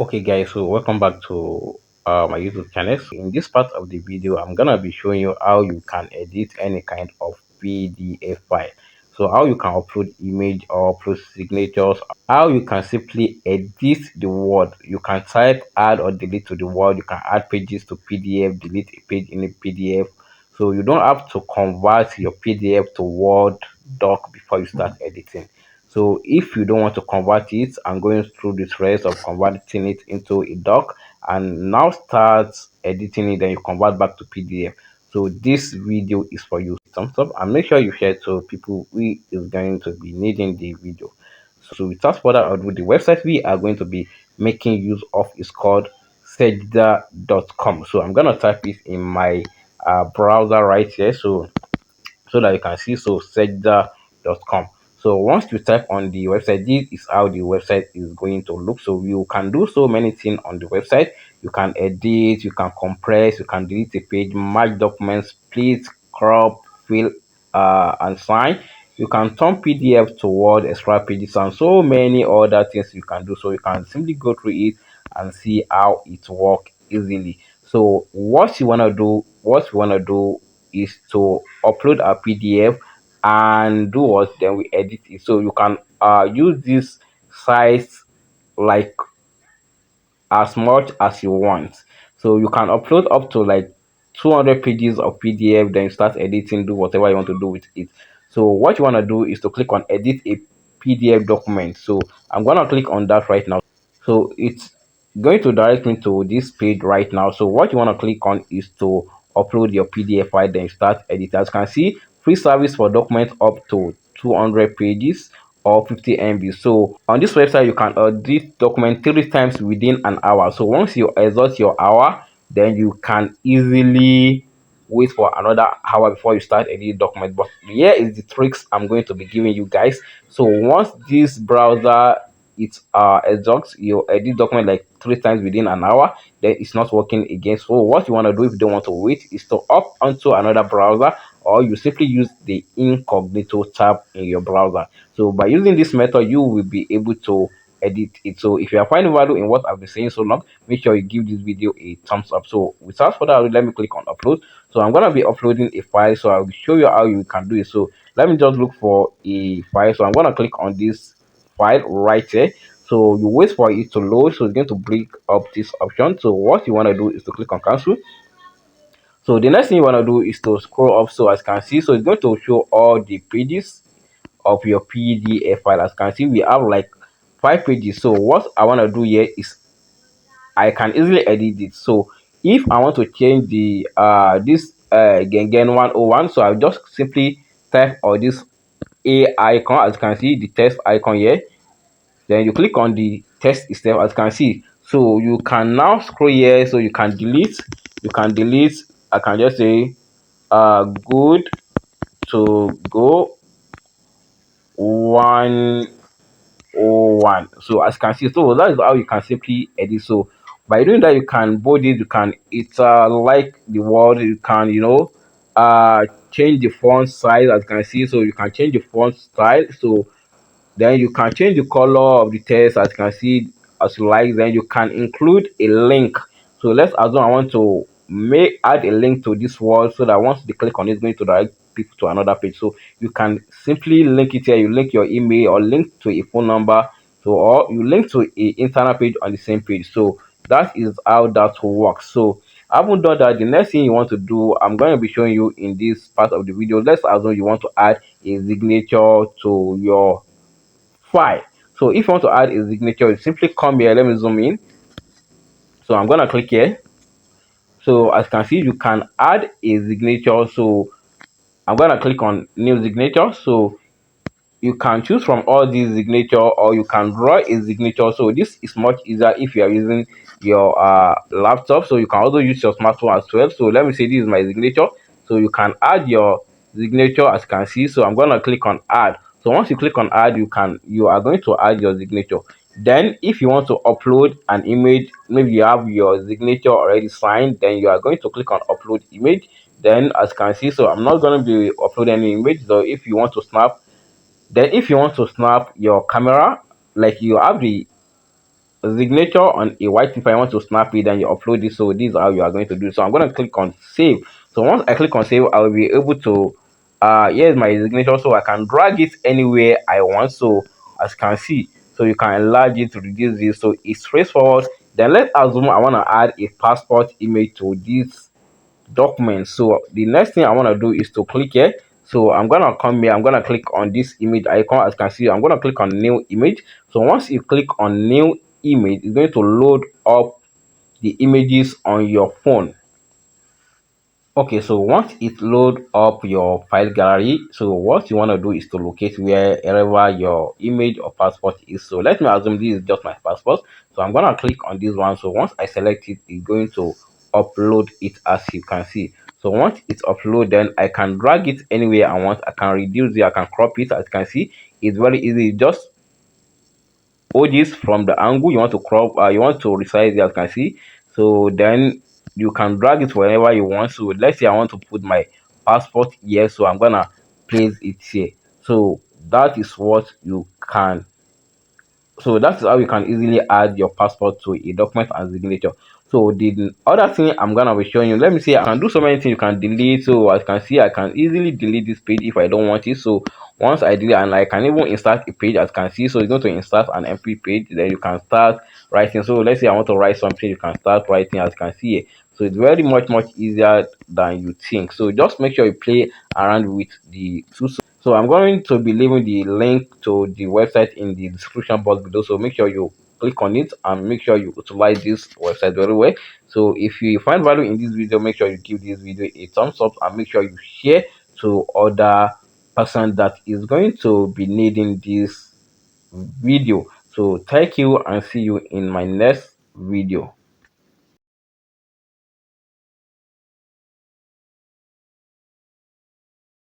Okay guys, so welcome back to my YouTube channel. So in this part of the video, I'm gonna be showing you how you can edit any kind of PDF file. So how you can upload image or upload signatures, how you can simply edit the word. You can type, add or delete to the word. You can add pages to PDF, delete a page in a PDF. So you don't have to convert your PDF to Word doc before you start editing. So if you don't want to convert it, I'm going through the rest of converting it into a doc and now start editing it, then you convert back to PDF. So this video is for you. Thumbs up and make sure you share it so people we is going to be needing the video. So without further ado, the website we are going to be making use of is called Sejda.com. So I'm gonna type it in my browser right here. So that you can see, so Sejda.com. So once you type on the website, this is how the website is going to look. So you can do so many things on the website. You can edit, you can compress, you can delete a page, merge documents, split, crop, fill, and sign. You can turn PDF to Word, extra pages, and so many other things you can do. So you can simply go through it and see how it works easily. So what you wanna do is to upload a PDF and do what, then we edit it. So you can use this size like as much as you want. So you can upload up to like 200 pages of PDF, then start editing, do whatever you want to do with it. So what you want to do is to click on edit a PDF document. So I'm going to click on that right now. So it's going to direct me to this page right now. So what you want to click on is to upload your PDF file, then start edit. As you can see, free service for documents up to 200 pages or 50 MB. So on this website, you can edit document 3 times within an hour. So once you exhaust your hour, then you can easily wait for another hour before you start editing document. But here is the tricks I'm going to be giving you guys. So once this browser it exhausts your edit document like 3 times within an hour, then it's not working again. So what you want to do if you don't want to wait is to up onto another browser, or you simply use the incognito tab in your browser. So by using this method, you will be able to edit it. So if you are finding value in what I've been saying so long, make sure you give this video a thumbs up. So without further ado, let me click on upload. So I'm gonna be uploading a file, so I'll show you how you can do it. So let me just look for a file. So I'm gonna click on this file right here. So you wait for it to load. So it's going to bring up this option. So what you want to do is to click on cancel. So the next thing you want to do is to scroll up. So as you can see, so it's going to show all the pages of your PDF file. As you can see, we have like 5 pages. So what I want to do here is I can easily edit it. So if I want to change the this Gengen 101, so I'll just simply type on this A icon. As you can see, the text icon here, then you click on the text itself. As you can see, so you can now scroll here, so you can delete. I can just say good to go 101. So as you can see, so that is how you can simply edit. So by doing that, you can bold it, you can it's like the word, you can change the font size. As you can see, so you can change the font style. So then you can change the color of the text, as you can see, as you like. Then you can include a link. So let's assume I want to make add a link to this word, so that once they click on it, it's going to direct people to another page. So you can simply link it here. You link your email or link to a phone number, so or you link to a internal page on the same page. So that is how that will work. So I haven't done that. The next thing you want to do, I'm going to be showing you in this part of the video. Let's assume you want to add a signature to your file. So if you want to add a signature, you simply come here. Let me zoom in. So I'm gonna click here. So as you can see, you can add a signature. So I'm gonna click on new signature. So you can choose from all these signature, or you can draw a signature. So this is much easier if you are using your laptop. So you can also use your smartphone as well. So let me say this is my signature. So you can add your signature, as you can see. So I'm gonna click on add. So once you click on add, you are going to add your signature. Then if you want to upload an image, maybe you have your signature already signed, then you are going to click on upload image. Then as you can see, so I'm not going to be uploading any image. So if you want to snap, then if you want to snap your camera, like you have the signature on a white paper. I want to snap it, then you upload it. So this is how you are going to do. So I'm going to click on save. So once I click on save, I will be able to here's my signature, so I can drag it anywhere I want. So as you can see, so you can enlarge it to reduce this. So it's straightforward. Then let's assume I want to add a passport image to this document. So the next thing I want to do is to click here. So I'm gonna come here, I'm gonna click on this image icon. As you can see, I'm gonna click on new image. So once you click on new image, it's going to load up the images on your phone. Okay, so once it load up your file gallery, so what you want to do is to locate wherever your image or passport is. So let me assume this is just my passport. So I'm gonna click on this one. So once I select it, it's going to upload it, as you can see. So once it's uploaded, then I can drag it anywhere I want. I can reduce it, I can crop it. As you can see, it's very easy. Just hold this from the angle you want to crop, you want to resize it, as you can see. So then you can drag it wherever you want. So let's say I want to put my passport here, so I'm gonna place it here. So that is what you can, so that's how you can easily add your passport to a document and signature. So the other thing I'm gonna be showing you, let me see, I can do so many things. You can delete. So as you can see, I can easily delete this page if I don't want it. So once I delete, and I can even insert a page, as you can see. So it's going to insert an empty page, then you can start writing. So let's say I want to write something, you can start writing, as you can see here. So it's very much easier than you think. So just make sure you play around with the tools. So I'm going to be leaving the link to the website in the description box below. So make sure you click on it and make sure you utilize this website very well. So if you find value in this video, make sure you give this video a thumbs up and make sure you share to other person that is going to be needing this video. So thank you and see you in my next video.